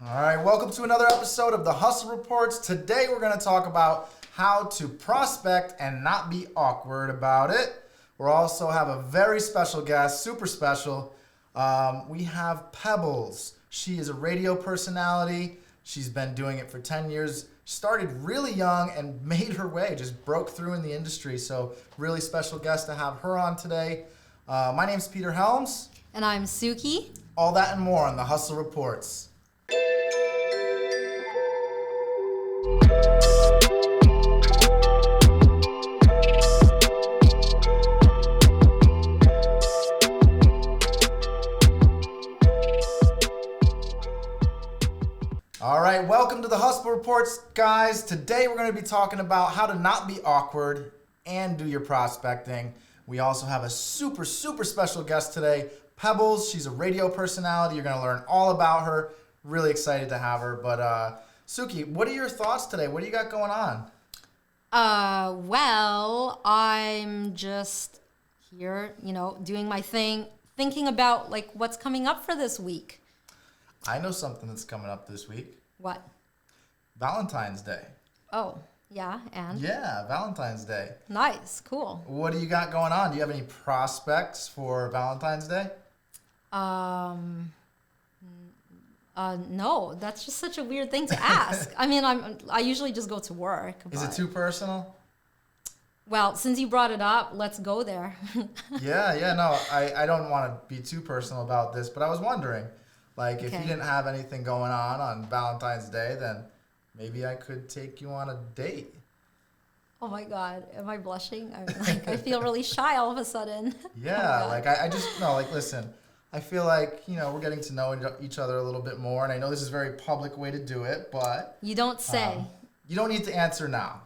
All right, welcome to another episode of the Hustle Reports. Today we're going to talk about how to prospect and not be awkward about it. We'll also have a very special guest, super special. We have Pebbles. She is a radio personality. She's been doing it for 10 years. Started really young and made her way, just broke through in the industry. So really special guest to have her on today. My name's Peter Helms. And I'm Suki. All that and more on the Hustle Reports. All right, welcome to the Hustle Reports, guys. Today we're going to be talking about how to not be awkward and do your prospecting. We also have a super special guest today, Pebbles. She's a radio personality. You're going to learn all about her. Really excited to have her. But Suki, what are your thoughts today? What do you got going on? Well, I'm just here, doing my thing, thinking about what's coming up for this week. I know something that's coming up this week. What? Valentine's Day. Oh, yeah, and? Yeah, Valentine's Day. Nice, cool. What do you got going on? Do you have any prospects for Valentine's Day? No, that's just such a weird thing to ask. I mean, I usually just go to work. Is it too personal? Well, since you brought it up, let's go there. Yeah, no, I don't want to be too personal about this, but I was wondering, if you didn't have anything going on Valentine's Day, then maybe I could take you on a date. Oh my God, am I blushing? I feel really shy all of a sudden. Yeah, I just, no, listen, I feel like, we're getting to know each other a little bit more, and I know this is a very public way to do it, but... You don't say. You don't need to answer now.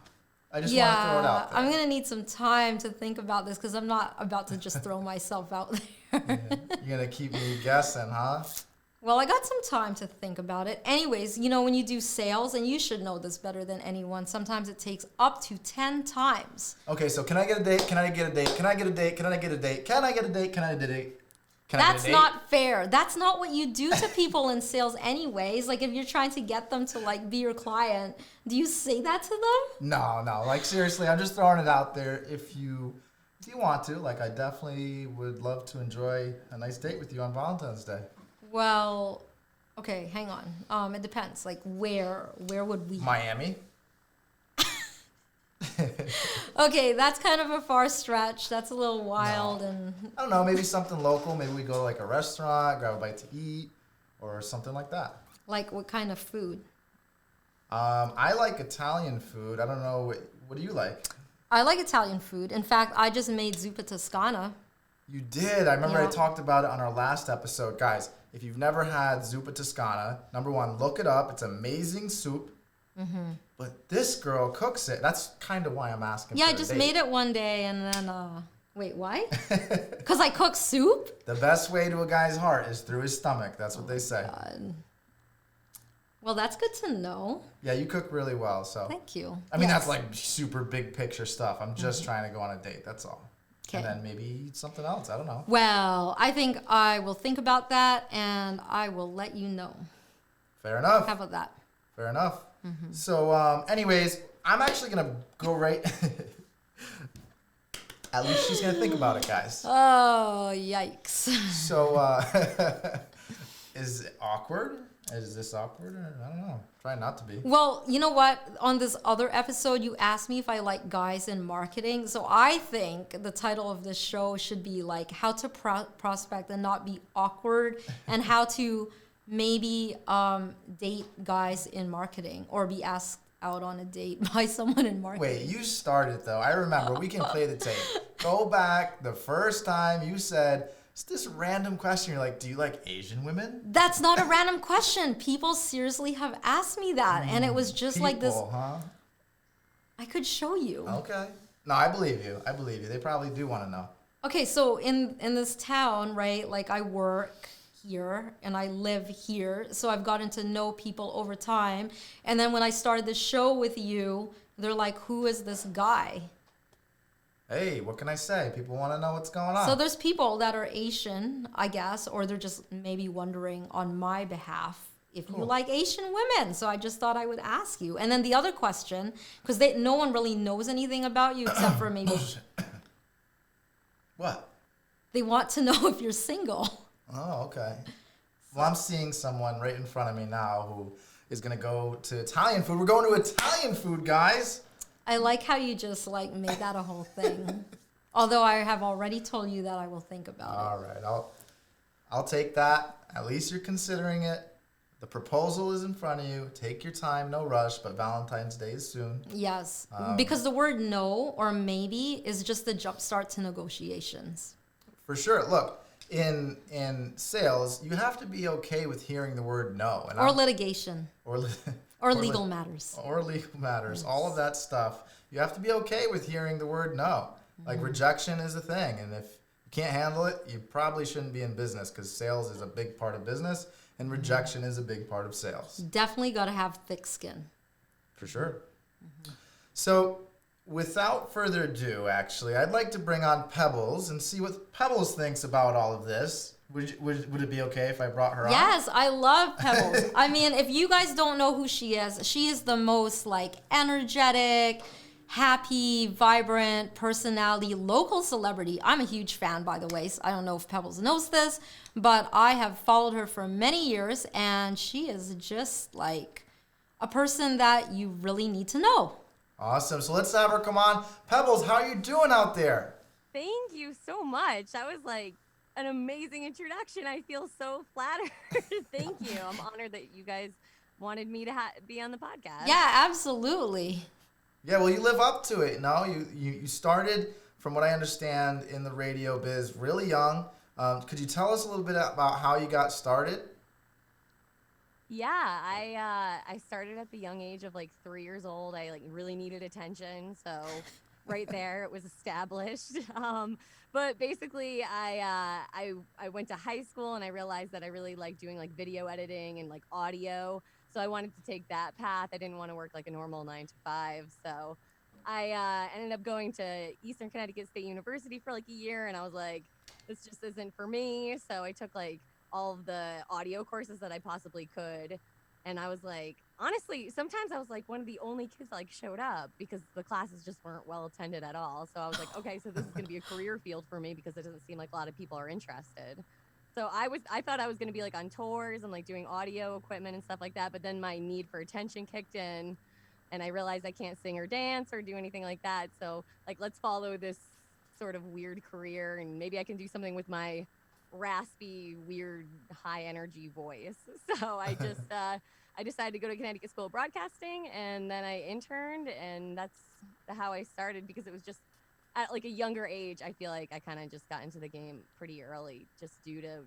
I just want to throw it out there. I'm going to need some time to think about this because I'm not about to just throw myself out there. Yeah. You're going to keep me guessing, huh? Well, I got some time to think about it. Anyways, when you do sales, and you should know this better than anyone, sometimes it takes up to 10 times. Okay, so can I get a date? Can I get a date? Can I get a date? Can I get a date? Can I get a date? Can I get a date? That's not fair. That's not what you do to people in sales anyways. If you're trying to get them to be your client, do you say that to them? No. Seriously, I'm just throwing it out there. If you want to, I definitely would love to enjoy a nice date with you on Valentine's Day. Well, okay, hang on. It depends. Where would we? Miami. Okay, that's kind of a far stretch. That's a little wild. No. And I don't know, maybe something local. Maybe we go to a restaurant, grab a bite to eat, or something like that. What kind of food? I like Italian food. I don't know, what do you like? I like Italian food. In fact, I just made zuppa Toscana. You did. I remember Yeah. I talked about it on our last episode. Guys, if you've never had zuppa Toscana, number one, look it up. It's amazing soup. Mm-hmm. But this girl cooks it. That's kind of why I'm asking. Yeah, for I a just date. made it one day and then, wait, why? Because I cook soup? The best way to a guy's heart is through his stomach. That's what they say. God. Well, that's good to know. Yeah, you cook really well. So Thank you. I mean, Yes. that's super big picture stuff. I'm just trying to go on a date. That's all. Okay. And then maybe eat something else. I don't know. Well, I think I will think about that and I will let you know. Fair enough. How about that? Fair enough. Mm-hmm. So, anyways, I'm actually going to go right... At least she's going to think about it, guys. Oh, yikes. So, is it awkward? Is this awkward? I don't know. Try not to be. Well, you know what? On this other episode, you asked me if I like guys in marketing. So I think the title of this show should be how to prospect and not be awkward and how to maybe date guys in marketing or be asked out on a date by someone in marketing. Wait, you started though. I remember. We can play the tape. Go back the first time you said, it's this random question. You're like, do you like Asian women? That's not a random question. People seriously have asked me that. And it was just People, like this. Huh? I could show you. Okay. No, I believe you. I believe you. They probably do want to know. Okay, so in this town, right, I work here and I live here, so I've gotten to know people over time. And then when I started the show with you, they're like, who is this guy? Hey, what can I say? People want to know what's going on. So there's people that are Asian, I guess, or they're just maybe wondering on my behalf if you Cool. like Asian women. So I just thought I would ask you. And then the other question, because no one really knows anything about you except for maybe What? they want to know if you're single. Oh, okay. Well, I'm seeing someone right in front of me now who is going to go to Italian food. We're going to Italian food, guys. I like how you just like made that a whole thing. Although I have already told you that I will think about All right. I'll take that. At least you're considering it. The proposal is in front of you. Take your time, no rush, but Valentine's Day is soon. it. Yes, because the word no or maybe is just the jumpstart to negotiations. For sure. Look, in sales, you have to be okay with hearing the word no. And Or litigation. or, li- Or li- legal matters. Or legal matters. All of that stuff. You have to be okay with hearing the word no. Like rejection is a thing. And if you can't handle it, you probably shouldn't be in business because sales is a big part of business and rejection is a big part of sales. Definitely got to have thick skin. For sure. So, without further ado, actually, I'd like to bring on Pebbles and see what Pebbles thinks about all of this. Would it be okay if I brought her on? Yes, I love Pebbles. I mean, if you guys don't know who she is the most like energetic, happy, vibrant personality, local celebrity. I'm a huge fan, by the way. So I don't know if Pebbles knows this, but I have followed her for many years, and she is just like a person that you really need to know. Awesome. So let's have her come on. Pebbles, how are you doing out there? Thank you so much. That was like an amazing introduction. I feel so flattered. Thank you. I'm honored that you guys wanted me to be on the podcast. Yeah, absolutely. Yeah, well, you live up to it. No, you started, from what I understand, in the radio biz really young. Could you tell us a little bit about how you got started? Yeah, I started at the young age of like 3 years old. I like really needed attention, so right there it was established. But basically, I went to high school and I realized that I really liked doing like video editing and like audio. So I wanted to take that path. I didn't want to work like a normal 9 to 5. So I ended up going to Eastern Connecticut State University for like a year, and I was like, this just isn't for me. So I took like all of the audio courses that I possibly could. And I was like, honestly, sometimes I was like one of the only kids that like showed up because the classes just weren't well attended at all. So I was like, okay, so this is going to be a career field for me because it doesn't seem like a lot of people are interested. So I thought I was going to be like on tours and like doing audio equipment and stuff like that. But then my need for attention kicked in and I realized I can't sing or dance or do anything like that. So like, let's follow this sort of weird career and maybe I can do something with my raspy, weird, high energy voice. So I just, I decided to go to Connecticut School of Broadcasting and then I interned and that's how I started because it was just at like a younger age. I feel like I kind of just got into the game pretty early just due to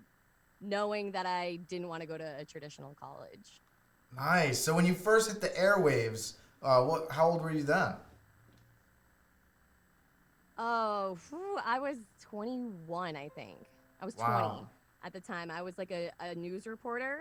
knowing that I didn't want to go to a traditional college. Nice. So when you first hit the airwaves, how old were you then? Oh, I was 21, I think. I was 20 Wow. at the time. I was like a news reporter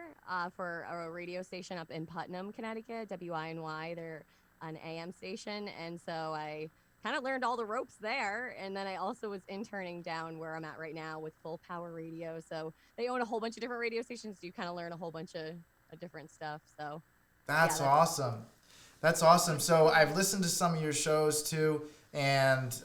for a radio station up in Putnam, Connecticut, WINY. They're an AM station. And so I kind of learned all the ropes there. And then I also was interning down where I'm at right now with Full Power Radio. So they own a whole bunch of different radio stations. So you kind of learn a whole bunch of different stuff. So That's yeah, awesome. That's awesome. So I've listened to some of your shows too, and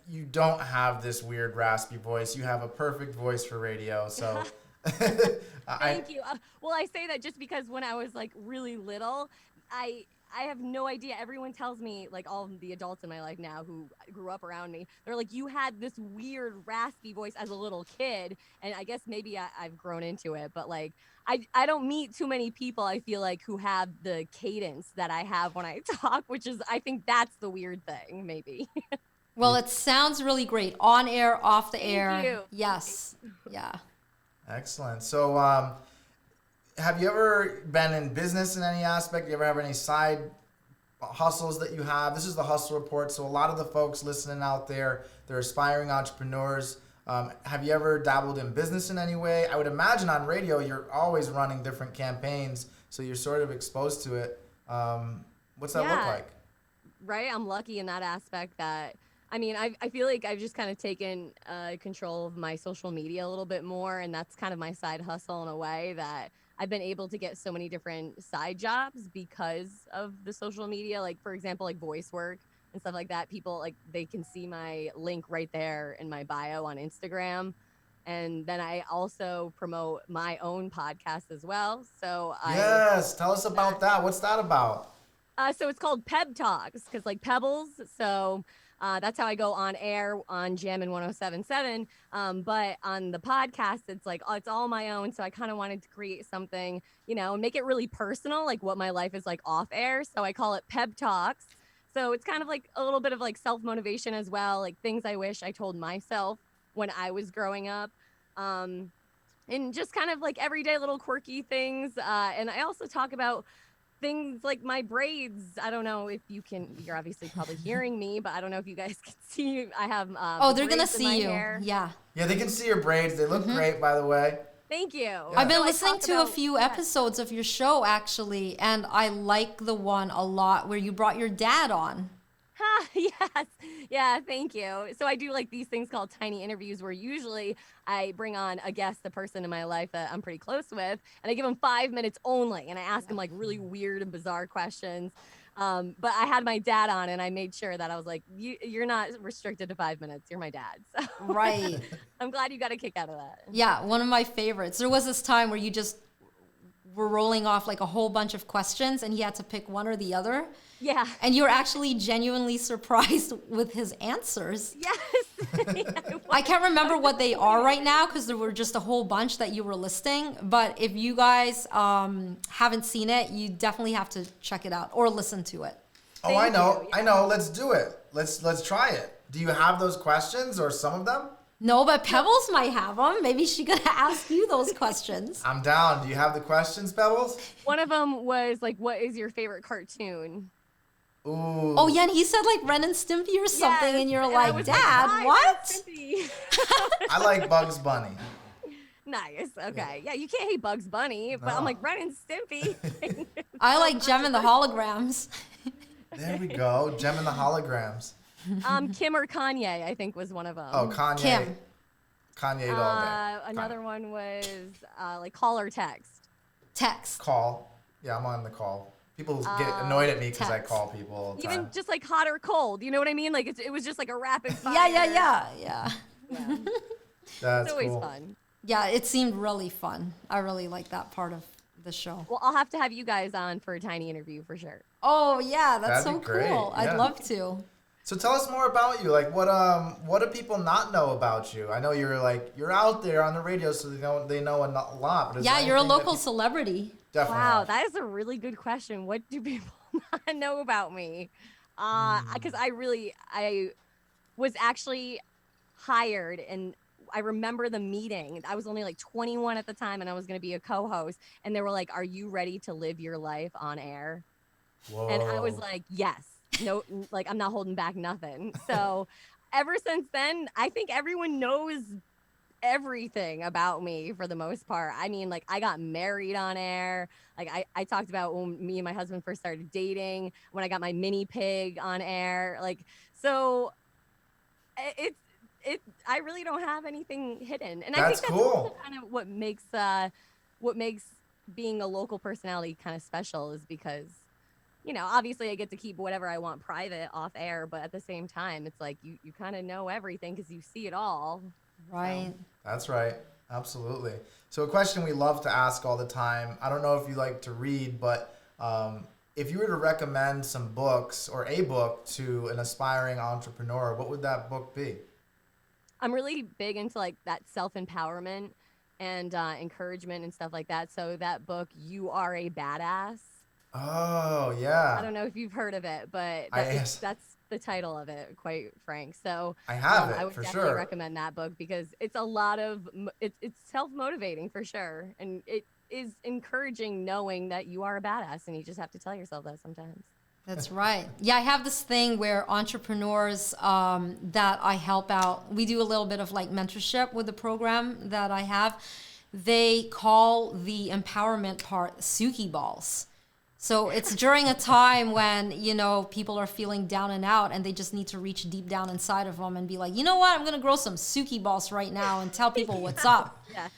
you don't have this weird raspy voice. You have a perfect voice for radio. So Thank you. Well, I say that just because when I was like really little, I have no idea. Everyone tells me, like all of the adults in my life now who grew up around me, they're like, you had this weird raspy voice as a little kid. And I guess maybe I've grown into it, but like, I don't meet too many people, I feel like, who have the cadence that I have when I talk, which is, I think that's the weird thing, maybe. Well, it sounds really great. On air, off the air. Thank you. Yes. Yeah. Excellent. So have you ever been in business in any aspect? You ever have any side hustles that you have? This is the Hustle Report. So a lot of the folks listening out there, they're aspiring entrepreneurs. Have you ever dabbled in business in any way? I would imagine on radio, you're always running different campaigns, so you're sort of exposed to it. What's that look Yeah. like? Right? I'm lucky in that aspect that, I mean, I feel like I've just kind of taken control of my social media a little bit more, and that's kind of my side hustle in a way that I've been able to get so many different side jobs because of the social media. Like, for example, like voice work and stuff like that. People like they can see my link right there in my bio on Instagram. And then I also promote my own podcast as well. So Yes, tell us about that. What's that about? so it's called Peb Talks because like Pebbles. So that's how I go on air on Jammin 1077. But on the podcast, it's like it's all my own. So I kind of wanted to create something, and make it really personal, like what my life is like off air. So I call it Peb Talks. So it's kind of like a little bit of like self motivation as well, like things I wish I told myself when I was growing up. And just kind of like everyday little quirky things. And I also talk about things like my braids. I don't know if you're obviously probably hearing me, but I don't know if you guys can see. I have they're gonna braids in my see you. hair. Yeah. Yeah, they can see your braids. They look great, by the way. Thank you. I've been So I listening talk to a about- few episodes of your show actually, and I like the one a lot where you brought your dad on. Yes. Yeah, thank you. So I do like these things called tiny interviews where usually I bring on a guest, a person in my life that I'm pretty close with, and I give them 5 minutes only. And I ask them like really weird and bizarre questions. But I had my dad on and I made sure that I was like, you're not restricted to 5 minutes. You're my dad. So Right. I'm glad you got a kick out of that. Yeah, one of my favorites. There was this time where you just were rolling off like a whole bunch of questions and he had to pick one or the other. Yeah. And you were actually genuinely surprised with his answers. Yes. Yeah, I can't remember what they are right now because there were just a whole bunch that you were listing. But if you guys haven't seen it, you definitely have to check it out or listen to it. Oh, I Thank know. you, I know. Let's do it. Let's try it. Do you have those questions or some of them? No, but Pebbles might have them. Maybe she could ask you those questions. I'm down. Do you have the questions, Pebbles? One of them was like, what is your favorite cartoon? Ooh. Oh, yeah, and he said like Ren and Stimpy or something, Yes, and you're and I like, was Dad, "Hi, what? Stimpy." I like Bugs Bunny. Nice. Okay. Yeah, you can't hate Bugs Bunny, but No. I'm like Ren and Stimpy. I like Gem and the Holograms. There we go. Gem and the holograms. Kim or Kanye, I think was one of them. Oh, Kanye. Kim. Kanye all day. Another one was like call or text. Text. Call. Yeah, I'm on the call. People get annoyed at me because I text. call people all the time. Even just like hot or cold. You know what I mean? Like it was just like a rapid fire. Yeah. Yeah. That's It's always cool. fun. Yeah, it seemed really fun. I really like that part of the show. Well, I'll have to have you guys on for a tiny interview for sure. Oh, yeah, that's That'd so be great, cool. yeah. I'd love to. So tell us more about you. Like, what do people not know about you? I know you're out there on the radio, so they know a lot. But is Yeah, there you're a anything that local people celebrity. definitely Wow, have? that is a really good question. What do people not know about me? Because I was actually hired, and I remember the meeting. I was only like 21 at the time, and I was going to be a co-host. And they were like, "Are you ready to live your life on air?" Whoa. And I was like, "Yes." No, like I'm not holding back nothing. So ever since then, I think everyone knows everything about me for the most part. I mean, like I got married on air. Like I talked about when me and my husband first started dating, when I got my mini pig on air. Like, so I really don't have anything hidden. And I That's think that's cool. also kind of what makes being a local personality kind of special is because, obviously I get to keep whatever I want private off air, but at the same time, it's like you kind of know everything because you see it all. Right. That's right. Absolutely. So a question we love to ask all the time. I don't know if you like to read, but if you were to recommend some books or a book to an aspiring entrepreneur, what would that book be? I'm really big into like that self-empowerment and encouragement and stuff like that. So that book, You Are a Badass. Oh, yeah. I don't know if you've heard of it, but Yes. that's the title of it, quite frank. So I have it, I would for definitely sure. recommend that book because it's a lot of it's self-motivating for sure, and it is encouraging knowing that you are a badass, and you just have to tell yourself that sometimes. That's right. Yeah, I have this thing where entrepreneurs that I help out, we do a little bit of like mentorship with the program that I have. They call the empowerment part Suki balls. So it's during a time when, people are feeling down and out and they just need to reach deep down inside of them and be like, you know what, I'm going to grow some Suki balls right now and tell people what's up. Yeah.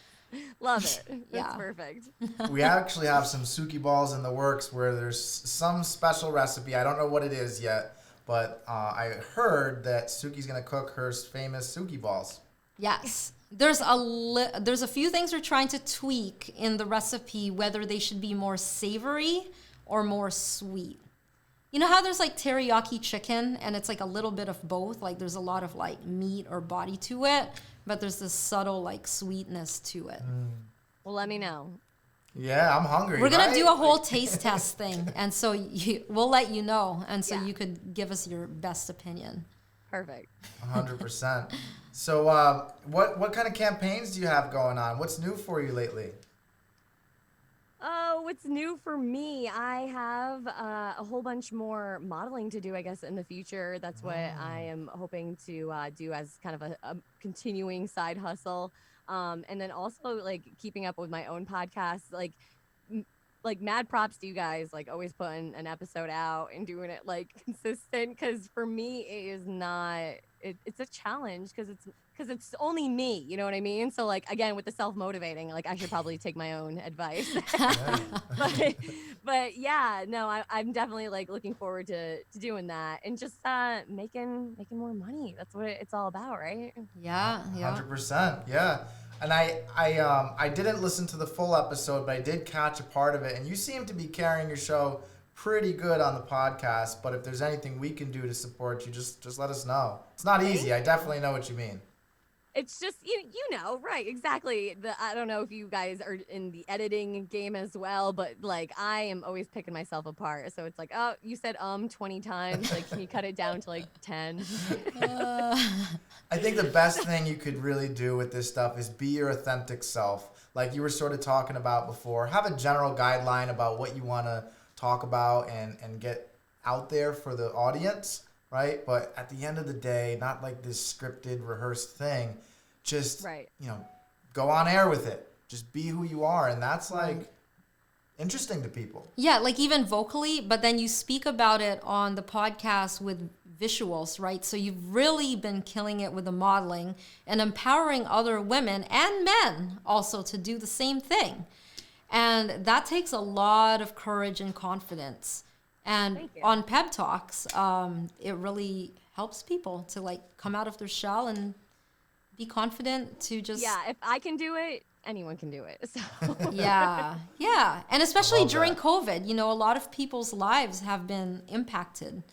Love it. That's Yeah. perfect. We actually have some Suki balls in the works where there's some special recipe. I don't know what it is yet, but I heard that Suki's gonna cook her famous Suki balls. Yes. There's a few things we're trying to tweak in the recipe, whether they should be more savory or more sweet. You know how there's like teriyaki chicken and it's like a little bit of both? Like there's a lot of like meat or body to it, but there's this subtle like sweetness to it. Well, let me know. Yeah, I'm hungry. We're gonna right? do a whole taste test thing, and so we'll let you know, and so Yeah. you could give us your best opinion. Perfect. 100%. So, what kind of campaigns do you have going on? What's new for you lately? Oh, what's new for me? I have a whole bunch more modeling to do, I guess, in the future. That's what I am hoping to do as kind of a continuing side hustle. And then also like keeping up with my own podcast, like mad props to you guys, like always putting an episode out and doing it like consistent. Cause for me, it is not, it's a challenge because it's only me, you know what I mean? So like, again, with the self-motivating, like I should probably take my own advice. but yeah, no, I'm definitely like looking forward to doing that and just making more money. That's what it's all about, right? Yeah, yeah. 100%. Yeah. And I didn't listen to the full episode, but I did catch a part of it. And you seem to be carrying your show pretty good on the podcast. But if there's anything we can do to support you, just let us know. It's not easy. I definitely know what you mean. It's just you know, right, exactly. I don't know if you guys are in the editing game as well, but like I am always picking myself apart. So it's like, oh, you said 20 times, like can you cut it down to like 10? I think the best thing you could really do with this stuff is be your authentic self. Like you were sort of talking about before. Have a general guideline about what you want to talk about and get out there for the audience, right? But at the end of the day, not like this scripted, rehearsed thing. Just, Right. Go on air with it. Just be who you are. And that's like interesting to people. Yeah, like even vocally, but then you speak about it on the podcast with visuals, right? So you've really been killing it with the modeling and empowering other women and men also to do the same thing. And that takes a lot of courage and confidence. And Thank you. on Pep Talks, it really helps people to like come out of their shell and be confident to just If I can do it, anyone can do it. So yeah and especially love during that. COVID, a lot of people's lives have been impacted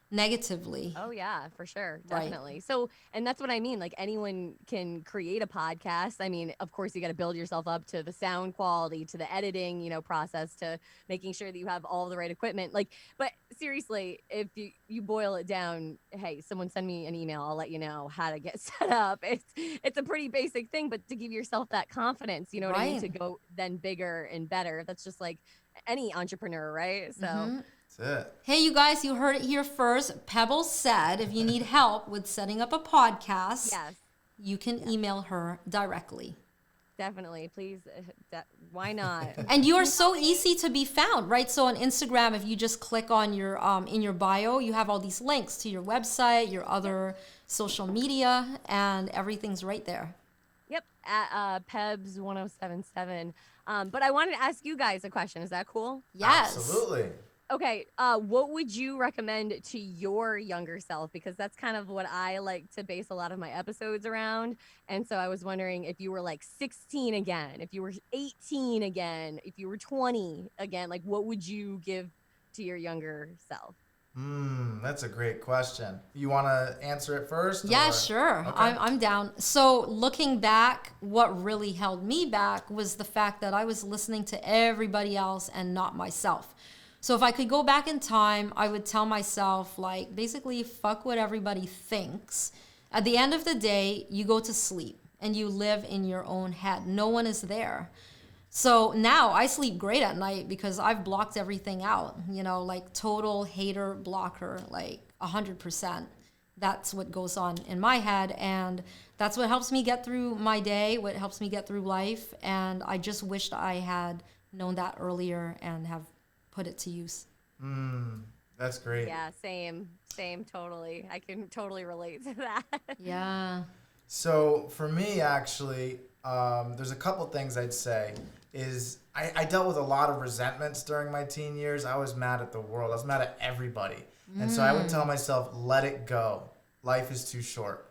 negatively. Oh yeah, for sure. Right. Definitely. So, and that's what I mean. Like anyone can create a podcast. I mean, of course you got to build yourself up to the sound quality, to the editing, process, to making sure that you have all the right equipment. Like, but seriously, if you boil it down, hey, someone send me an email. I'll let you know how to get set up. It's a pretty basic thing, but to give yourself that confidence, you know what I mean? Right. To go then bigger and better. That's just like any entrepreneur, right? So That's it. Hey, you guys, you heard it here first. Pebbles said if you need help with setting up a podcast, yes. you can email her directly. Definitely, please. Why not? And you are so easy to be found, right? So on Instagram, if you just click on your in your bio, you have all these links to your website, your other social media, and everything's right there. Yep, at Pebs 1077. But I wanted to ask you guys a question. Is that cool? Yes. Absolutely. Okay. What would you recommend to your younger self? Because that's kind of what I like to base a lot of my episodes around. And so I was wondering if you were like 16 again, if you were 18 again, if you were 20 again, like what would you give to your younger self? That's a great question. You want to answer it first? Yeah, or- sure. Okay. I'm down. So looking back, what really held me back was the fact that I was listening to everybody else and not myself. So if I could go back in time, I would tell myself, like, basically, fuck what everybody thinks. At the end of the day, you go to sleep and you live in your own head. No one is there. So now I sleep great at night because I've blocked everything out, like total hater blocker, like 100%. That's what goes on in my head. And that's what helps me get through my day, what helps me get through life. And I just wished I had known that earlier and have put it to use. That's great. Yeah, same, totally. I can totally relate to that. Yeah. So for me, actually, there's a couple things I'd say. Is I dealt with a lot of resentments during my teen years. I was mad at the world. I was mad at everybody. And so I would tell myself, let it go. Life is too short,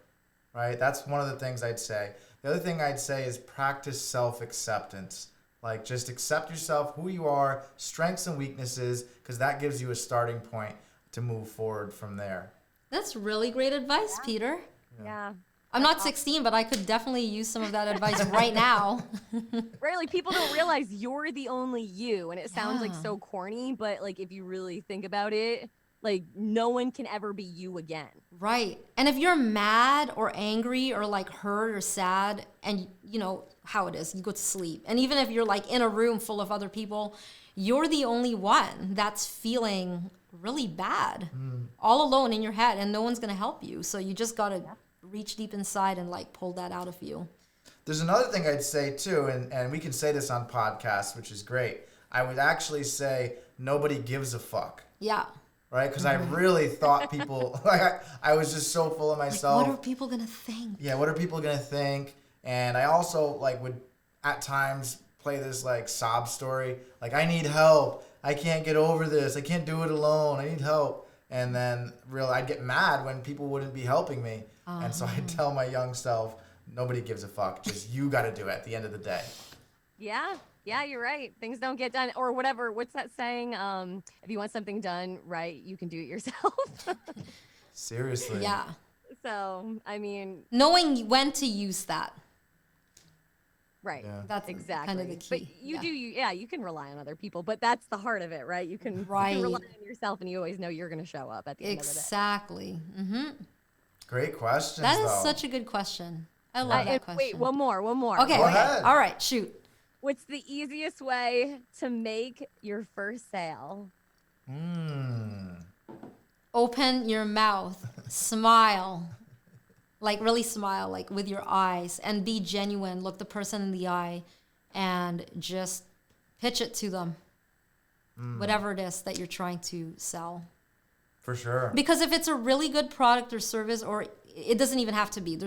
right? That's one of the things I'd say. The other thing I'd say is practice self-acceptance. Like, just accept yourself, who you are, strengths and weaknesses, because that gives you a starting point to move forward from there. That's really great advice, Peter. Yeah. I'm not 16, but I could definitely use some of that advice right now. Right, like people don't realize you're the only you, and it sounds like Yeah. so corny, but like if you really think about it, like no one can ever be you again. Right. And if you're mad or angry or like hurt or sad, and you know how it is, you go to sleep. And even if you're like in a room full of other people, you're the only one that's feeling really bad all alone in your head, and no one's going to help you. So you just got to reach deep inside and like pull that out of you. There's another thing I'd say too, and we can say this on podcasts, which is great. I would actually say nobody gives a fuck, Yeah. right? Because I really thought people, like I was just so full of Like, myself. what are people going to think? Yeah, what are people gonna think? And I also like would at times play this like sob story, like I need help. I can't get over this. I can't do it alone. I need help. And then I'd get mad when people wouldn't be helping me. And so I'd tell my young self, nobody gives a fuck. Just you got to do it at the end of the day. Yeah, you're right. Things don't get done, or whatever. What's that saying? If you want something done right, you can do it yourself. Seriously. Yeah. So, I mean, Knowing when to use that. right. Yeah. That's Exactly. kind of the key. But you can rely on other people, but that's the heart of it, right? You can rely on yourself, and you always know you're going to show up at the end of the day. Exactly. Mm-hmm. Great questions, That is though. such a good question. I love that question. Wait, one more. Okay. Go ahead. All right. Shoot. What's the easiest way to make your first sale? Open your mouth. Smile. Like really smile, like with your eyes, and be genuine. Look the person in the eye and just pitch it to them. Whatever it is that you're trying to sell. For sure. Because if it's a really good product or service, or it doesn't even have to be.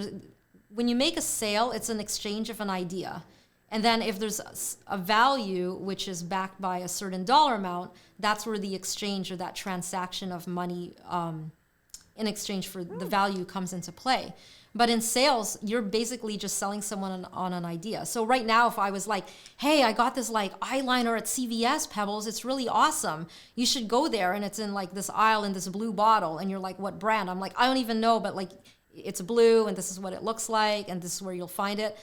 When you make a sale, it's an exchange of an idea. And then if there's a value which is backed by a certain dollar amount, that's where the exchange or that transaction of money in exchange for the value comes into play. But in sales, you're basically just selling someone on an idea. So right now, if I was like, hey, I got this like eyeliner at CVS, Pebbles, it's really awesome. You should go there, and it's in like this aisle in this blue bottle. And you're like, what brand? I'm like, I don't even know, but like it's blue, and this is what it looks like, and this is where you'll find it.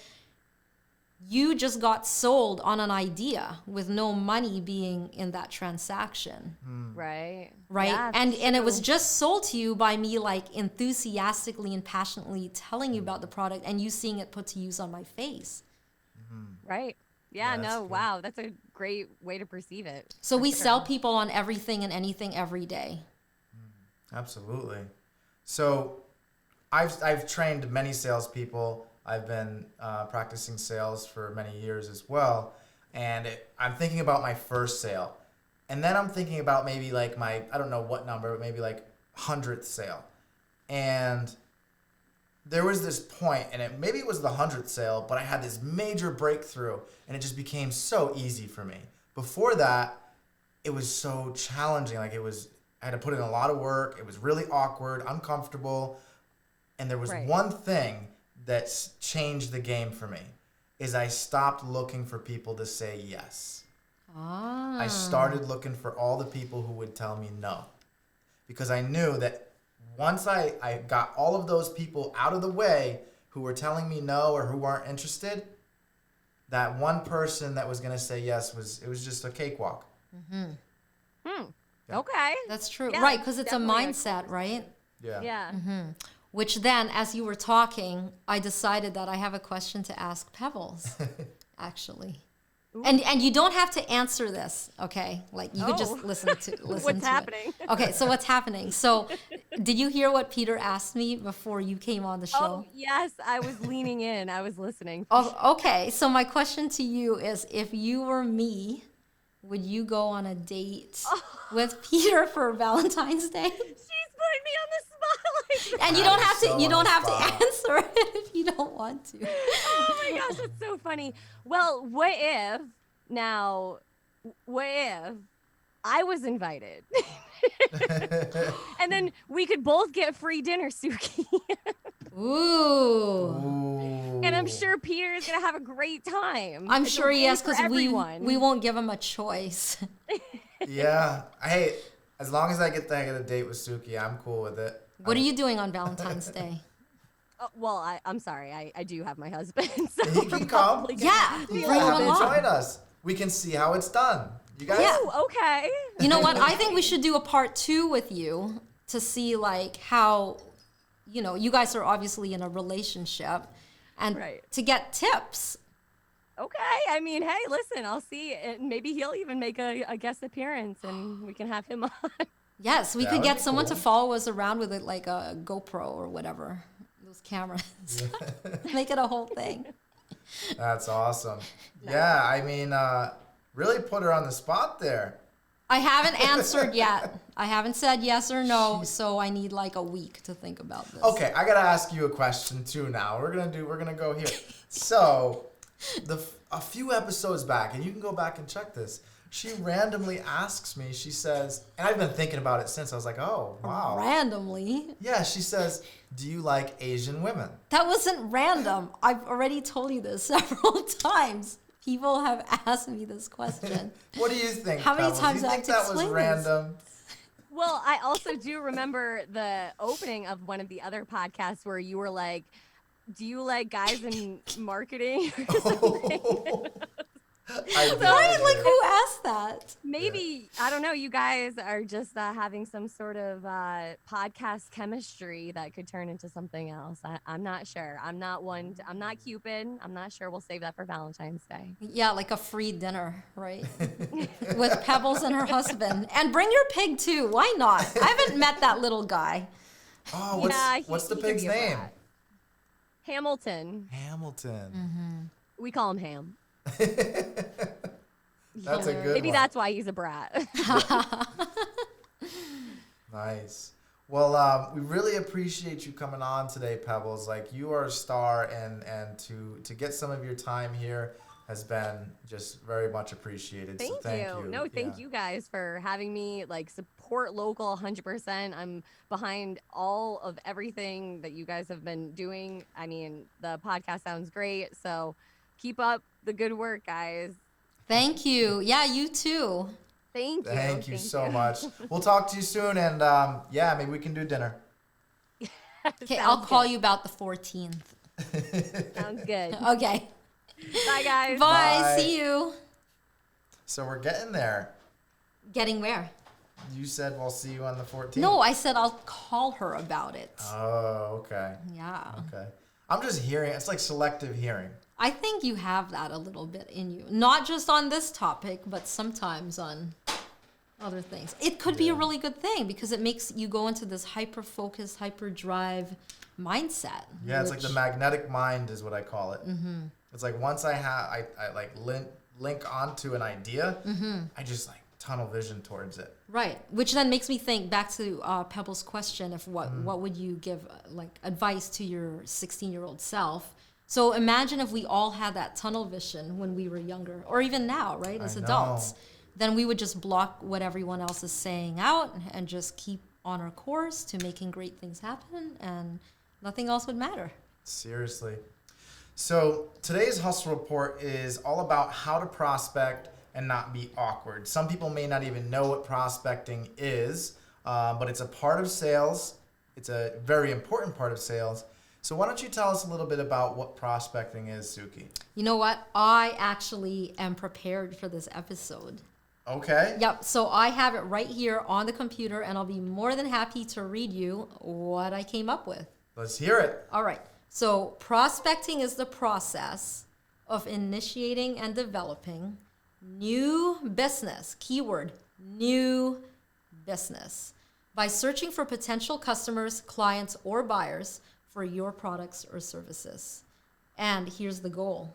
You just got sold on an idea with no money being in that transaction. Right. Right. Yeah, and it was true. just sold to you by me like enthusiastically and passionately telling you about the product, and you seeing it put to use on my face. Right. Yeah, Yeah, that's no, good. wow. That's a great way to perceive it. So for we sure. sell people on everything and anything every day. Absolutely. So I've trained many salespeople. I've been practicing sales for many years as well. And I'm thinking about my first sale. And then I'm thinking about maybe like my, I don't know what number, but maybe like 100th sale. And there was this point, and maybe it was the 100th sale, but I had this major breakthrough, and it just became so easy for me. Before that, it was so challenging. Like I had to put in a lot of work. It was really awkward, uncomfortable. And there was Right. one thing that's changed the game for me, is I stopped looking for people to say yes. Ah. I started looking for all the people who would tell me no. Because I knew that once I got all of those people out of the way who were telling me no or who weren't interested, that one person that was going to say yes it was just a cakewalk. Okay. That's true. Yeah, Right, because it's a definitely a mindset, right? Yeah. Yeah. Which then, as you were talking, I decided that I have a question to ask Pebbles, actually. And you don't have to answer this, okay? Like you could just Oh. listen to What's it. happening? Okay, so what's happening? So, did you hear what Peter asked me before you came on the show? Oh, yes. I was leaning in. I was listening. Oh, okay. So my question to you is, if you were me, would you go on a date with Peter for Valentine's Day? She's putting me on the spot And you don't have to. So You on don't the have to spot. answer it if you don't want to. Oh my gosh, that's so funny. Well, what if I was invited? And then we could both get free dinner, Suki. Ooh. And I'm sure Peter's gonna have a great time. I'm It's a sure he win is, for because we everyone. won't give him a choice. Yeah. Hey, as long as I get to get a date with Suki, I'm cool with it. What are you doing on Valentine's Day? Well, I'm sorry. I do have my husband. So He can come. Yeah, Yeah, bring him have him along. join us. We can see how it's done. You guys? Yeah. Ooh, okay. You know what? I think we should do a part 2 with you to see like how, you guys are obviously in a relationship, and Right. to get tips. Okay. I mean, hey, listen, I'll see. And maybe he'll even make a guest appearance and we can have him on. Yes, we That could would get be someone to cool. follow us around with it, like a GoPro or whatever, those cameras. Make it a whole thing. That's awesome. Yeah, I mean, really put her on the spot there. I haven't answered yet. I haven't said yes or no, so I need like a week to think about this. Okay, I gotta ask you a question too. Now we're gonna go here. So, a few episodes back, and you can go back and check this. She randomly asks me. She says, and I've been thinking about it since. I was like, oh wow. Randomly. Yeah, she says, do you like Asian women? That wasn't random. I've already told you this several times. People have asked me this question. What do you think? How many Pebbles? times Do you I think have to that was explain this? random? Well, I also do remember the opening of one of the other podcasts where you were like, do you like guys in marketing or something? I did. Right? Like, who asked that? Maybe, I don't know, you guys are just having some sort of podcast chemistry that could turn into something else. I'm not sure. I'm not Cupid. I'm not sure. We'll save that for Valentine's Day. Yeah, like a free dinner, right? With Pebbles and her husband. And bring your pig too. Why not? I haven't met that little guy. Oh, what's the he can pig's be a name? brat. Hamilton. Hamilton. We call him Ham. That's a good Maybe one. that's why he's a brat. Nice. Well, we really appreciate you coming on today, Pebbles. Like, you are a star, and to get some of your time here has been just very much appreciated. Thank so you. thank you. No, thank you guys for having me. Like, support local 100%. I'm behind all of everything that you guys have been doing. I mean, the podcast sounds great. So keep up the good work, guys. Thank you. Yeah, you too. Thank you. Thank you so much. We'll talk to you soon, and yeah, maybe we can do dinner. Okay, I'll call you about the 14th. Sounds good. Okay. Bye, guys. Bye. Bye. See you. So we're getting there. Getting where? You said we'll see you on the 14th. No, I said I'll call her about it. Oh, okay. Yeah. Okay. I'm just hearing. It's like selective hearing. I think you have that a little bit in you. Not just on this topic, but sometimes on other things. It could be a really good thing because it makes you go into this hyper-focused, hyper-drive mindset. Yeah, it's like the magnetic mind is what I call it. Mm-hmm. It's like once I like link onto an idea, I just like tunnel vision towards it. Right, which then makes me think back to Pebbles' question of what would you give like advice to your 16-year-old self. So imagine if we all had that tunnel vision when we were younger, or even now, right, as I know. adults. Then we would just block what everyone else is saying out and just keep on our course to making great things happen, and nothing else would matter. Seriously. So today's hustle report is all about how to prospect and not be awkward. Some people may not even know what prospecting is, but it's a part of sales. It's a very important part of sales. So why don't you tell us a little bit about what prospecting is, Suki? You know what? I actually am prepared for this episode. Okay. Yep, so I have it right here on the computer, and I'll be more than happy to read you what I came up with. Let's hear it. All right, so prospecting is the process of initiating and developing new business, keyword, new business, by searching for potential customers, clients, or buyers for your products or services. And here's the goal.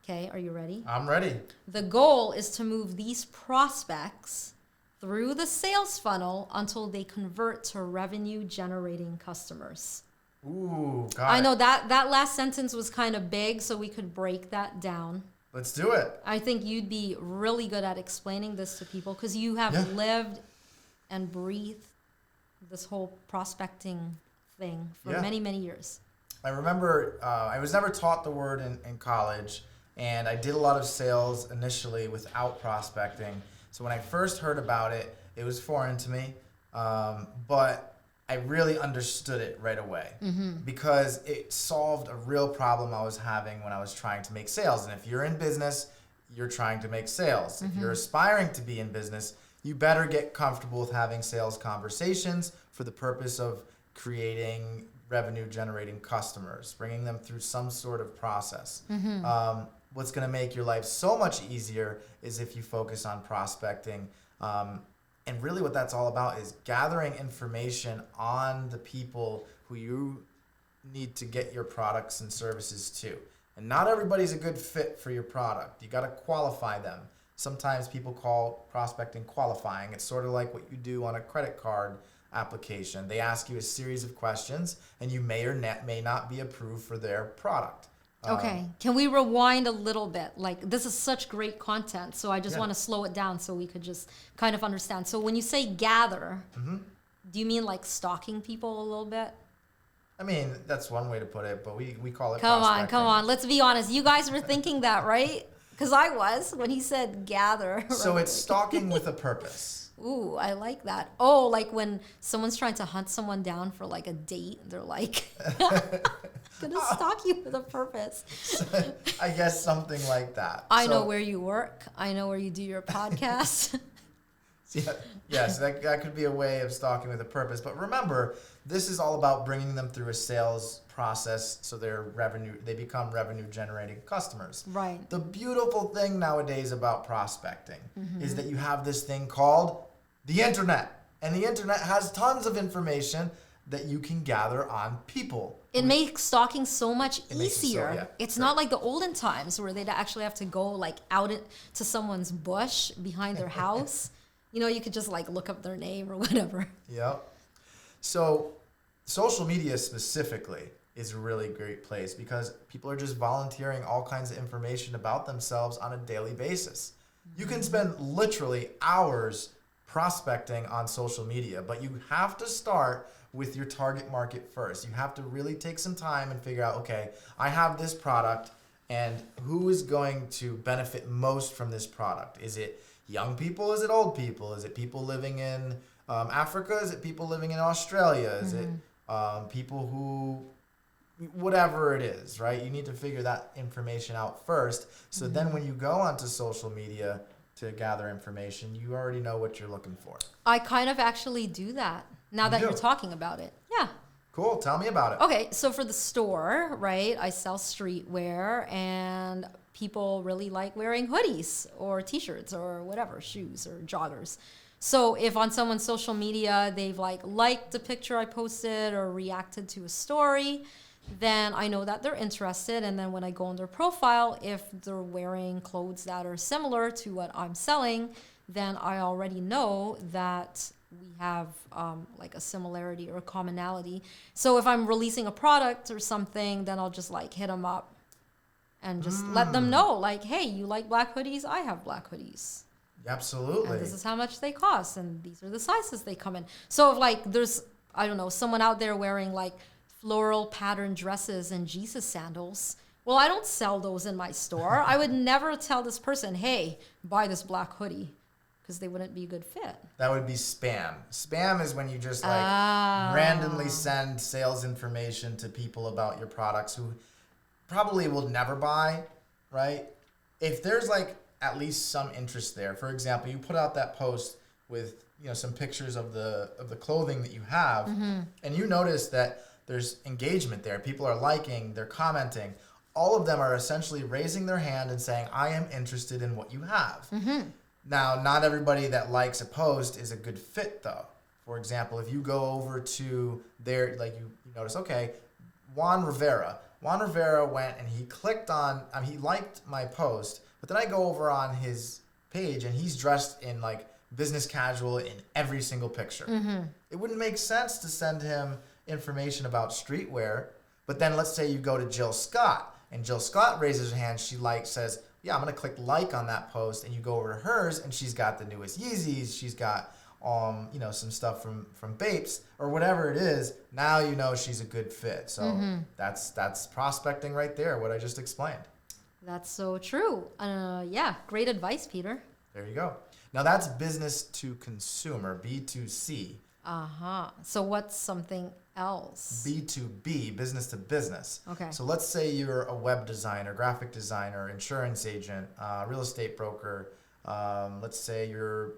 Okay, are you ready? I'm ready. The goal is to move these prospects through the sales funnel until they convert to revenue generating customers. Ooh, got I it. know that last sentence was kind of big, so we could break that down. Let's do it. I think you'd be really good at explaining this to people because you have lived and breathed this whole prospecting thing for many, many years. I remember I was never taught the word in college, and I did a lot of sales initially without prospecting. So when I first heard about it, it was foreign to me, but I really understood it right away because it solved a real problem I was having when I was trying to make sales. And if you're in business, you're trying to make sales. If you're aspiring to be in business, you better get comfortable with having sales conversations for the purpose of creating revenue generating customers, bringing them through some sort of process. What's going to make your life so much easier is if you focus on prospecting. And really what that's all about is gathering information on the people who you need to get your products and services to. And not everybody's a good fit for your product. You got to qualify them. Sometimes people call prospecting qualifying. It's sort of like what you do on a credit card application. They ask you a series of questions, and you may or may not be approved for their product. Okay. Can we rewind a little bit? Like, this is such great content, so I just want to slow it down so we could just kind of understand. So when you say gather, do you mean like stalking people a little bit? I mean, that's one way to put it, but we call it Come prospecting. on. Let's be honest. You guys were thinking that, right? Because I was when he said gather. So it's stalking with a purpose. Ooh, I like that. Oh, like when someone's trying to hunt someone down for like a date, they're like, gonna stalk you with a purpose. I guess something like that. I know where you work. I know where you do your podcast. Yes, that could be a way of stalking with a purpose. But remember, this is all about bringing them through a sales process so they become revenue generating customers. Right. The beautiful thing nowadays about prospecting is that you have this thing called the internet. And the internet has tons of information that you can gather on people. It makes stalking so much easier. It's sure. not like the olden times where they'd actually have to go like out to someone's bush behind their house. You could just like look up their name or whatever. Yep. So social media specifically is a really great place because people are just volunteering all kinds of information about themselves on a daily basis. You can spend literally hours prospecting on social media, but you have to start with your target market first. You have to really take some time and figure out, okay, I have this product and who is going to benefit most from this product? Is it young people? Is it old people? Is it people living in Africa? Is it people living in Australia? Is it people who, whatever it is, right? You need to figure that information out first. So then when you go onto social media to gather information, you already know what you're looking for. I kind of actually do that now that you're talking about it. Yeah. Cool. Tell me about it. Okay. So for the store, right, I sell streetwear and people really like wearing hoodies or t-shirts or whatever, shoes or joggers. So if on someone's social media, they've liked a picture I posted or reacted to a story, then I know that they're interested. And then when I go on their profile, if they're wearing clothes that are similar to what I'm selling, then I already know that we have like a similarity or a commonality. So if I'm releasing a product or something, then I'll just hit them up and just let them know hey, you like black hoodies? I have black hoodies. Absolutely. And this is how much they cost, and these are the sizes they come in. So if there's, I don't know, someone out there wearing floral pattern dresses and Jesus sandals, well, I don't sell those in my store. I would never tell this person, hey, buy this black hoodie, because they wouldn't be a good fit. That would be spam. Spam is when you just randomly send sales information to people about your products who probably will never buy, right? If there's at least some interest there. For example, you put out that post with some pictures of the clothing that you have, and you notice that there's engagement there. People are liking, they're commenting. All of them are essentially raising their hand and saying, I am interested in what you have. Now, not everybody that likes a post is a good fit, though. For example, if you go over to their, you notice, okay, Juan Rivera went and he clicked on, he liked my post, but then I go over on his page and he's dressed in business casual in every single picture. It wouldn't make sense to send him information about streetwear, but then let's say you go to Jill Scott, and Jill Scott raises her hand, she says, yeah, I'm gonna click like on that post, and you go over to hers, and she's got the newest Yeezys, she's got some stuff from Bapes or whatever it is. Now you know she's a good fit. So that's prospecting right there, what I just explained. That's so true. Yeah, great advice, Peter. There you go. Now that's business to consumer, B2C. So what's something else? B2B, business to business. Okay. So let's say you're a web designer, graphic designer, insurance agent, real estate broker. Let's say you're,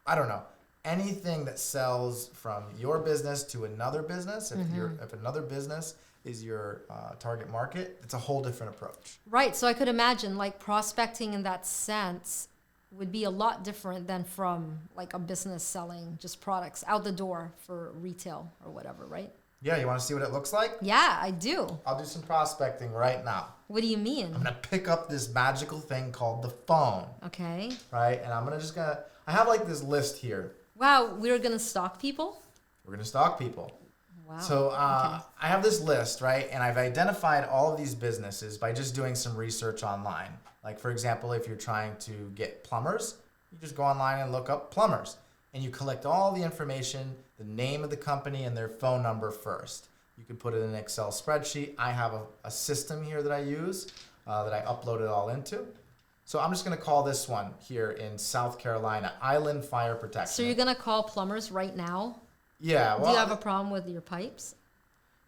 I don't know, anything that sells from your business to another business. If another business is your target market, it's a whole different approach. Right. So I could imagine like prospecting in that sense would be a lot different than from like a business selling just products out the door for retail or whatever, right? Yeah, you want to see what it looks like? Yeah, I do. I'll do some prospecting right now. What do you mean? I'm going to pick up this magical thing called the phone. Okay. Right? And I'm going to I have like this list here. Wow, we're going to stalk people? We're going to stalk people. Wow. So I have this list, right? And I've identified all of these businesses by just doing some research online. Like, for example, if you're trying to get plumbers, you just go online and look up plumbers. And you collect all the information, the name of the company and their phone number first. You can put it in an Excel spreadsheet. I have a system here that I use that I upload it all into. So I'm just going to call this one here in South Carolina, Island Fire Protection. So you're going to call plumbers right now? Yeah. Well, do you have a problem with your pipes?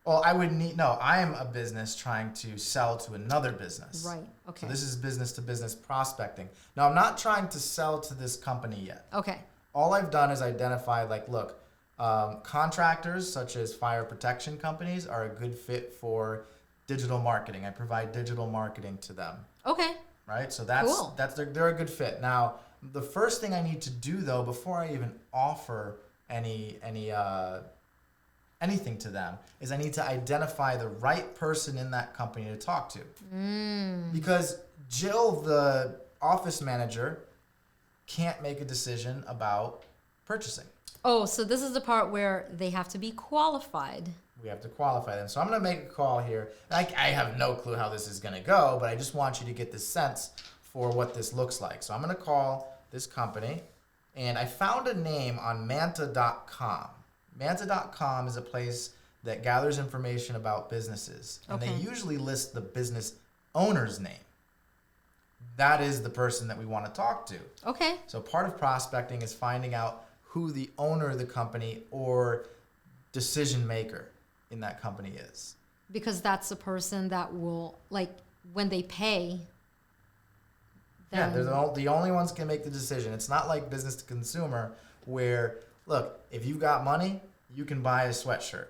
Well, I am a business trying to sell to another business. Right, okay. So this is business to business prospecting. Now, I'm not trying to sell to this company yet. Okay. All I've done is identify, contractors such as fire protection companies are a good fit for digital marketing. I provide digital marketing to them. Okay. Right? So Cool. they're a good fit. Now, the first thing I need to do though, before I even offer anything to them, is I need to identify the right person in that company to talk to. Because Jill, the office manager, can't make a decision about purchasing. Oh, so this is the part where they have to be qualified. We have to qualify them. So I'm going to make a call here. I have no clue how this is going to go, but I just want you to get the sense for what this looks like. So I'm going to call this company, and I found a name on Manta.com. Manta.com is a place that gathers information about businesses, and they usually list the business owner's name. That is the person that we want to talk to. Okay. So part of prospecting is finding out who the owner of the company or decision maker in that company is. Because that's the person that will, like, when they pay. Yeah, they're the only ones can make the decision. It's not like business to consumer where, look, if you've got money, you can buy a sweatshirt.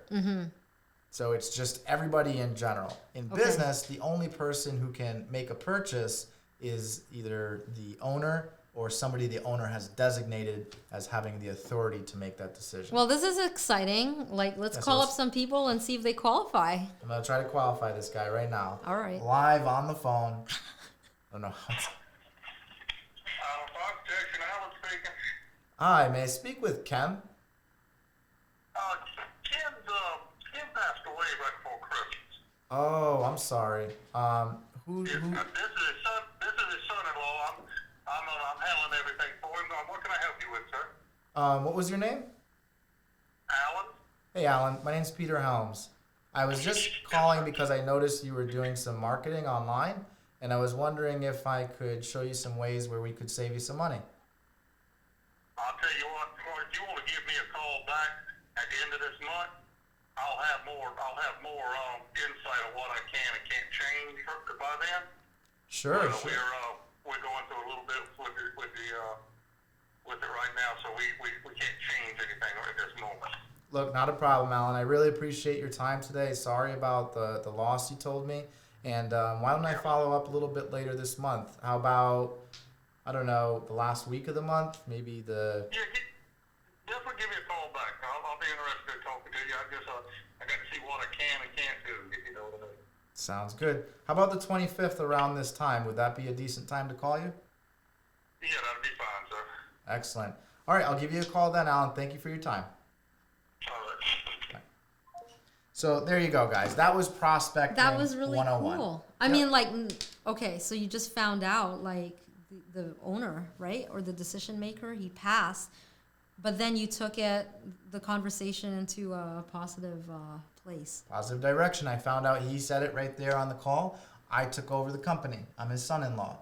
So it's just everybody in general. In business, the only person who can make a purchase is either the owner or somebody the owner has designated as having the authority to make that decision. Well, this is exciting. Like, let's call up some people and see if they qualify. I'm going to try to qualify this guy right now. All right. Live on the phone. I don't know how to... Fox Jackson Allen speaking. Hi, may I speak with Ken? Ken passed away right before Christmas. Oh, I'm sorry. Who? This is his son. This is his son-in-law. I'm handling everything for him. What can I help you with, sir? What was your name? Alan. Hey, Alan. My name's Peter Helms. I was just calling because I noticed you were doing some marketing online, and I was wondering if I could show you some ways where we could save you some money. I'll tell you what. If you want to give me a call back at the end of this month, I'll have more insight on what I can and can't change by then. Sure. We're going through a little bit with it right now, so we can't change anything at this moment. Look, not a problem, Alan. I really appreciate your time today. Sorry about the loss you told me. And why don't I follow up a little bit later this month? How about, I don't know, the last week of the month? Maybe the... Yeah, definitely give me a call back. I'll be interested in talking to you. I got to see what I can and can't do. You know what I mean? Sounds good. How about the 25th around this time? Would that be a decent time to call you? Yeah, that'd be fine, sir. Excellent. All right, I'll give you a call then, Alan. Thank you for your time. All right. So there you go, guys. That was prospecting. That was really 101. cool. I Yep. mean, like, okay, so you just found out, like, the owner, right? Or the decision maker, he passed. But then you took the conversation into a positive place. Positive direction. I found out he said it right there on the call. I took over the company. I'm his son-in-law.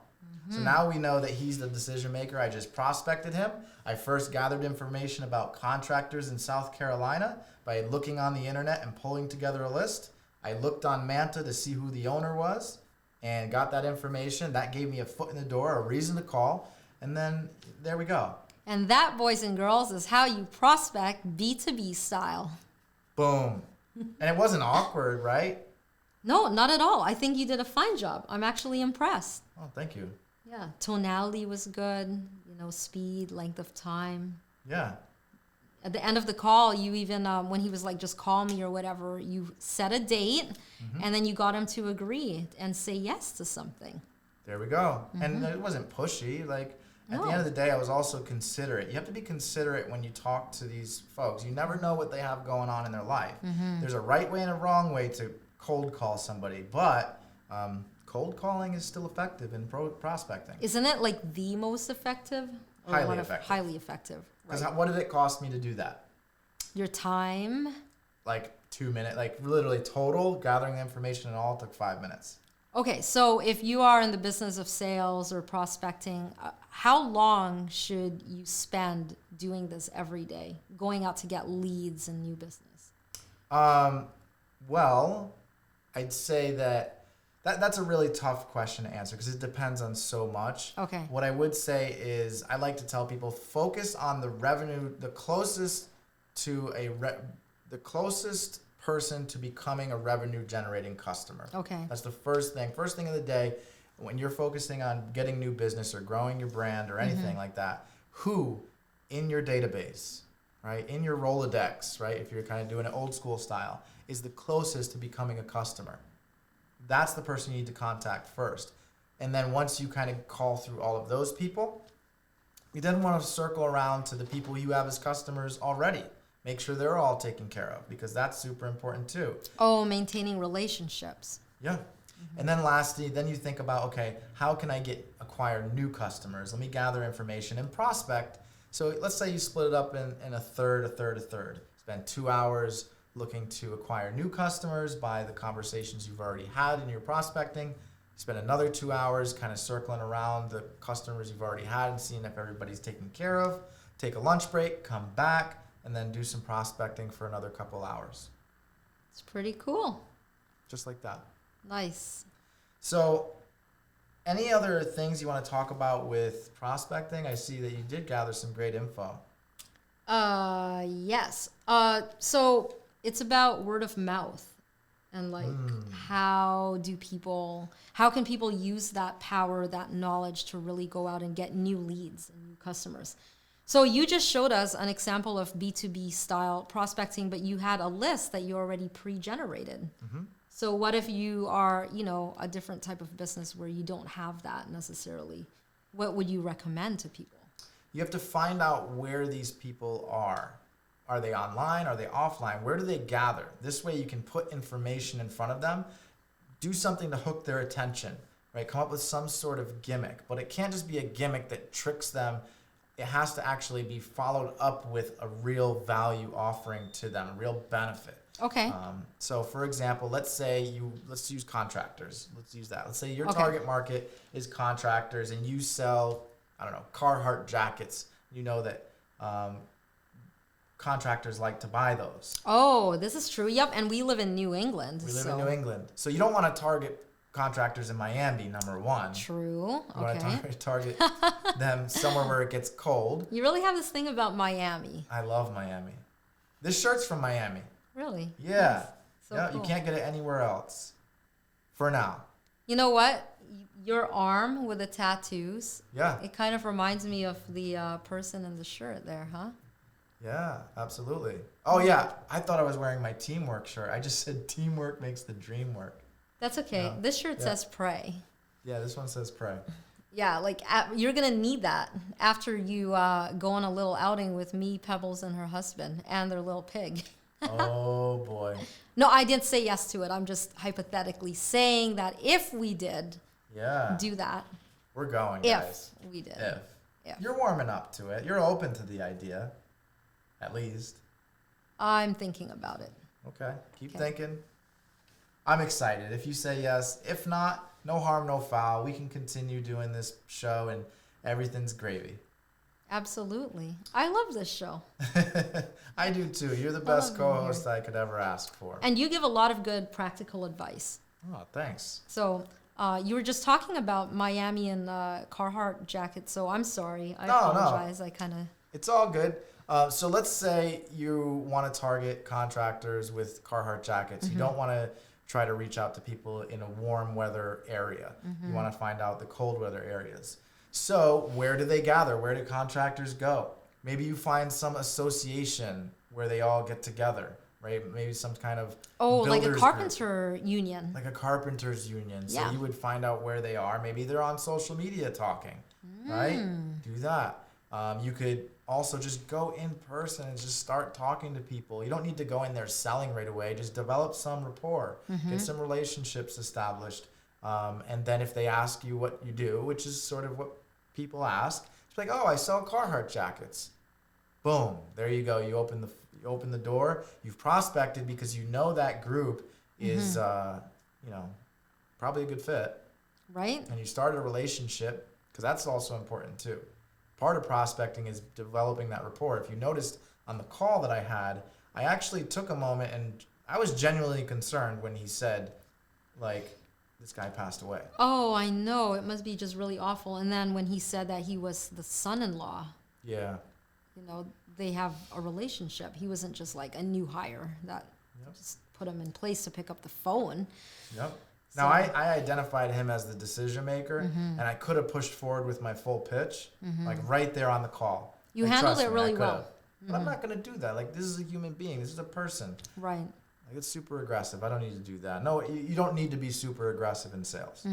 So now we know that he's the decision maker. I just prospected him. I first gathered information about contractors in South Carolina by looking on the internet and pulling together a list. I looked on Manta to see who the owner was and got that information. That gave me a foot in the door, a reason to call. And then there we go. And that, boys and girls, is how you prospect B2B style. Boom. And it wasn't awkward, right? No, not at all. I think you did a fine job. I'm actually impressed. Oh, thank you. Yeah, tonality was good, speed, length of time. Yeah. At the end of the call, you even, when he was like, just call me or whatever, you set a date and then you got him to agree and say yes to something. There we go. And it wasn't pushy. Like, at the end of the day, I was also considerate. You have to be considerate when you talk to these folks. You never know what they have going on in their life. There's a right way and a wrong way to cold call somebody, but cold calling is still effective in prospecting. Isn't it like the most effective? Or Highly one of- effective. Highly effective. Because Right. what did it cost me to do that? Your time. Like 2 minutes, like literally total gathering the information and all took 5 minutes. Okay, so if you are in the business of sales or prospecting, how long should you spend doing this every day, going out to get leads and new business? Well, I'd say that's a really tough question to answer because it depends on so much. Okay. What I would say is I like to tell people focus on the revenue, the closest the closest person to becoming a revenue generating customer. Okay. That's the first thing. First thing of the day, when you're focusing on getting new business or growing your brand or anything like that, who in your database, right, in your Rolodex, right, if you're kind of doing it old school style, is the closest to becoming a customer. That's the person you need to contact first. And then once you kind of call through all of those people, you then want to circle around to the people you have as customers already. Make sure they're all taken care of because that's super important too. Oh, maintaining relationships. Yeah. And then lastly, then you think about, okay, how can I acquire new customers? Let me gather information and prospect. So let's say you split it up in a third. Spend 2 hours looking to acquire new customers by the conversations you've already had in your prospecting. Spend another 2 hours kind of circling around the customers you've already had and seeing if everybody's taken care of. Take a lunch break, come back, and then do some prospecting for another couple hours. It's pretty cool. Just like that. Nice. So, any other things you want to talk about with prospecting? I see that you did gather some great info. Yes. So it's about word of mouth and like how can people use that power, that knowledge to really go out and get new leads and new customers. So you just showed us an example of B2B style prospecting, but you had a list that you already pre-generated. So what if you are, a different type of business where you don't have that necessarily? What would you recommend to people? You have to find out where these people are. Are they online? Are they offline? Where do they gather? This way you can put information in front of them, do something to hook their attention, right? Come up with some sort of gimmick, but it can't just be a gimmick that tricks them. It has to actually be followed up with a real value offering to them, a real benefit. Okay. So for example, let's use contractors. Let's use that. Let's say your Okay. target market is contractors and you sell, Carhartt jackets. You know that contractors like to buy those. Oh, this is true. Yep. And we live in New England. We live in New England. So you don't want to target contractors in Miami, number one. True. You want Okay. to target them somewhere where it gets cold. You really have this thing about Miami. I love Miami. This shirt's from Miami. Really? Yeah. So Yeah, cool. you can't get it anywhere else. For now. You know what? Your arm with the tattoos. Yeah. It kind of reminds me of the person in the shirt there, huh? Yeah, absolutely. Oh, yeah. I thought I was wearing my teamwork shirt. I just said teamwork makes the dream work. That's okay. No. This shirt Yeah. says pray. Yeah, this one says pray. Yeah, like you're gonna need that after you go on a little outing with me, Pebbles, and her husband, and their little pig. Oh boy. No, I didn't say yes to it. I'm just hypothetically saying that if we did Yeah. do that, We're going, if guys. we did. If. You're warming up to it. You're open to the idea, at least. I'm thinking about it. Okay. Keep thinking. I'm excited. If you say yes, if not, no harm, no foul. We can continue doing this show and everything's gravy. Absolutely. I love this show. I do too. You're the best co-host I could ever ask for. And you give a lot of good practical advice. Oh, thanks. So you were just talking about Miami and Carhartt jackets, so I'm sorry. I No. apologize. I kind of... It's all good. So let's say you want to target contractors with Carhartt jackets. You don't want to try to reach out to people in a warm weather area. You want to find out the cold weather areas. So where do they gather? Where do contractors go? Maybe you find some association where they all get together, right? Maybe some kind of like a builders carpenter group. union. Like a carpenters union. So Yeah. you would find out where they are. Maybe they're on social media talking, right? Do that. You could also just go in person and just start talking to people. You don't need to go in there selling right away. Just develop some rapport, get some relationships established. And then if they ask you what you do, which is sort of what people ask, it's like, oh, I sell Carhartt jackets. Boom, there you go. You open the door. You've prospected because you know that group is, probably a good fit. Right? And you start a relationship, because that's also important too. Part of prospecting is developing that rapport. If you noticed on the call that I had, I actually took a moment and I was genuinely concerned when he said, like, this guy passed away. Oh, I know. It must be just really awful. And then when he said that he was the son-in-law, Yeah. they have a relationship. He wasn't just like a new hire that just put him in place to pick up the phone. Yep. Now, I identified him as the decision maker, and I could have pushed forward with my full pitch, like right there on the call. You Like, handled trust it me, really I could well. have. But I'm not going to do that. Like, this is a human being. This is a person. Right. Like, it's super aggressive. I don't need to do that. No, you don't need to be super aggressive in sales.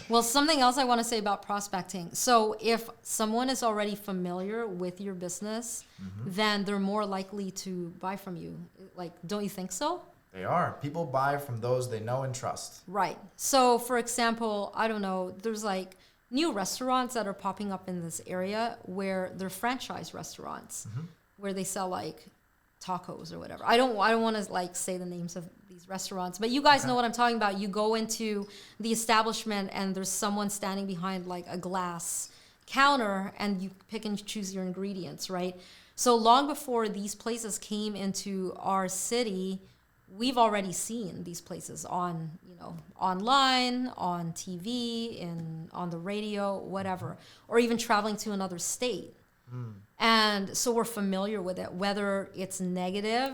Well, something else I want to say about prospecting. So if someone is already familiar with your business, then they're more likely to buy from you. Like, don't you think so? They are. People buy from those they know and trust. Right. So, for example, I don't know, there's like new restaurants that are popping up in this area where they're franchise restaurants, where they sell like tacos or whatever. I don't want to like say the names of these restaurants, but you guys know what I'm talking about. You go into the establishment and there's someone standing behind like a glass counter and you pick and choose your ingredients, right? So long before these places came into our city, we've already seen these places on, online, on TV, on the radio, whatever, or even traveling to another state. And so we're familiar with it, whether it's negative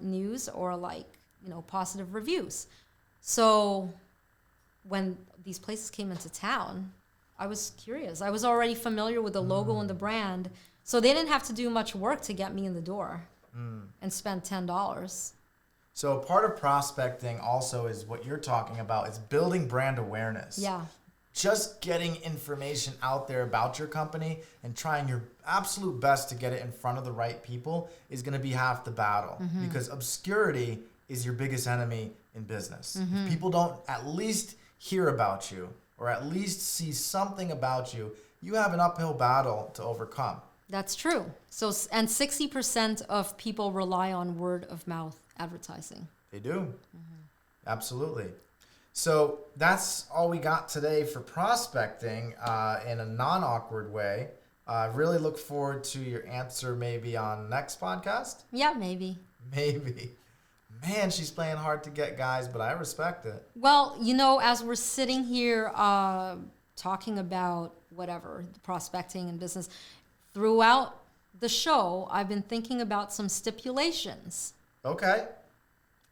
news or like, positive reviews. So when these places came into town, I was curious. I was already familiar with the logo and the brand. So they didn't have to do much work to get me in the door and spend $10. So part of prospecting also is what you're talking about. It's building brand awareness. Yeah. Just getting information out there about your company and trying your absolute best to get it in front of the right people is going to be half the battle, because obscurity is your biggest enemy in business. If people don't at least hear about you or at least see something about you, you have an uphill battle to overcome. That's true. So, and 60% of people rely on word of mouth advertising. They do. Absolutely. So that's all we got today for prospecting in a non-awkward way. I really look forward to your answer maybe on next podcast. Yeah, maybe. Maybe. Man, she's playing hard to get, guys, but I respect it. Well, as we're sitting here talking about whatever, prospecting and business, throughout the show, I've been thinking about some stipulations. Okay.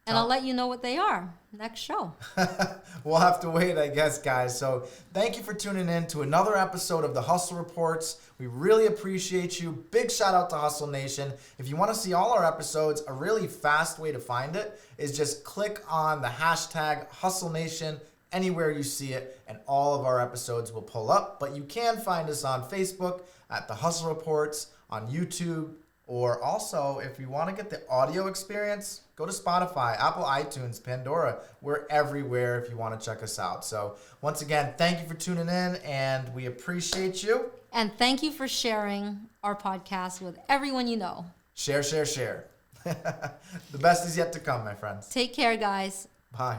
And I'll let you know what they are next show. We'll have to wait, I guess, guys. So thank you for tuning in to another episode of the Hustle Reports. We really appreciate you. Big shout out to Hustle Nation. If you want to see all our episodes, a really fast way to find it is just click on the hashtag Hustle Nation anywhere you see it, and all of our episodes will pull up. But you can find us on Facebook at The Hustle Reports, on YouTube, or also if you want to get the audio experience, go to Spotify, Apple iTunes, Pandora. We're everywhere if you want to check us out. So once again, thank you for tuning in, and we appreciate you. And thank you for sharing our podcast with everyone you know. Share, share, share. The best is yet to come, my friends. Take care, guys. Bye.